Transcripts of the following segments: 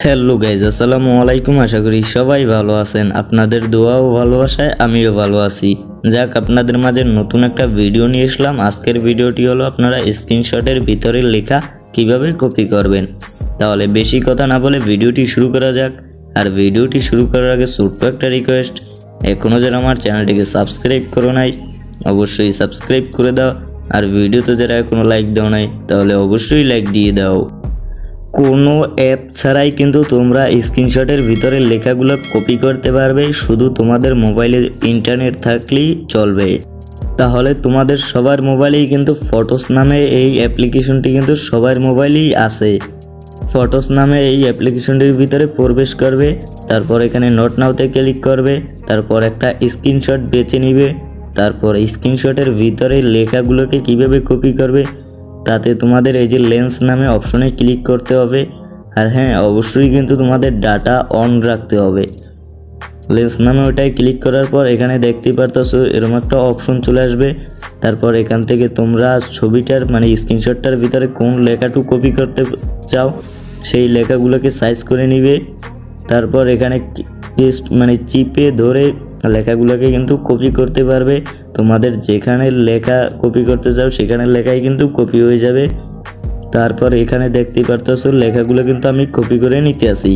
Hello guys, আসসালামু আলাইকুম। আশা করি সবাই ভালো আছেন। আপনাদের দোয়া ও ভালোবাসায় আমিও ভালো আছি। যাক, আপনাদের মাঝে নতুন একটা ভিডিও নিয়ে আসলাম। আজকের ভিডিওটি হলো আপনারা স্ক্রিনশটের ভিতরে লেখা কিভাবে কপি করবেন। তাহলে বেশি কথা না বলে ভিডিওটি শুরু করা যাক। আর ভিডিওটি শুরু করার আগে ছোট্ট একটা রিকোয়েস্ট, এখনও যারা আমার চ্যানেলটিকে সাবস্ক্রাইব করো নাই অবশ্যই সাবস্ক্রাইব করে দাও। আর ভিডিওতে যারা এখনও লাইক দাও নাই তাহলে অবশ্যই লাইক দিয়ে দাও। কোনো অ্যাপ ছাড়াই কিন্তু তোমরা স্ক্রিনশটের ভিতরে লেখাগুলো কপি করতে পারবে, শুধু তোমাদের মোবাইলে ইন্টারনেট থাকলেই চলবে। তাহলে তোমাদের সবার মোবাইলেই কিন্তু ফটোস নামে এই অ্যাপ্লিকেশনটি কিন্তু সবার মোবাইলেই আছে। ফটোস নামে এই অ্যাপ্লিকেশনটির ভিতরে প্রবেশ করবে, তারপর এখানে নোট নাওতে ক্লিক করবে, তারপর একটা স্ক্রিনশট বেছে নিবে, তারপর স্ক্রিনশটের ভিতরে লেখাগুলোকে কিভাবে কপি করবে তাতে তোমাদের এই যে লেন্স নামে অপশনে ক্লিক করতে হবে। আর হ্যাঁ, অবশ্যই কিন্তু তোমাদের ডাটা অন রাখতে হবে। লেন্স নামে ওটাই ক্লিক করার পর এখানে দেখতেই পারতেছো এরকম একটা অপশন চলে আসবে। তারপর এখান থেকে তোমরা ছবিটার মানে স্ক্রিনশটটার ভিতরে কোন লেখাটুকু কপি করতে চাও সেই লেখাগুলোকে সাইজ করে নিবে। তারপর এখানে পেস্ট মানে চিপে ধরে লেখাগুলোকে কিন্তু কপি করতে পারবে। তোমাদের যেখানে লেখা কপি করতে চাও সেখানে লেখাই কিন্তু কপি হয়ে যাবে। তারপর এখানে দেখতেই পারতেছো লেখাগুলো কিন্তু আমি কপি করে নিতে আসি।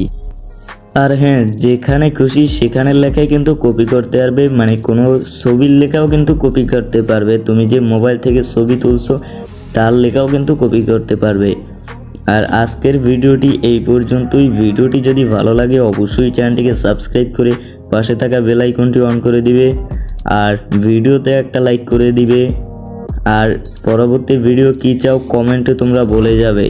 আর হ্যাঁ, যেখানে খুশি সেখানে লেখাই কিন্তু কপি করতে পারবে, মানে কোনো ছবির লেখাও কিন্তু কপি করতে পারবে। তুমি যে মোবাইল থেকে ছবি তুলছো তার লেখাও কিন্তু কপি করতে পারবে। আর আজকের ভিডিওটি এই পর্যন্তই। ভিডিওটি যদি ভালো লাগে অবশ্যই চ্যানেলটিকে সাবস্ক্রাইব করে পাশে থাকা বেল আইকনটি অন করে দিবে, আর ভিডিওতে একটা লাইক করে দিবে। আর পরবর্তী ভিডিও কী চাও কমেন্টে তোমরা বলে যাবে।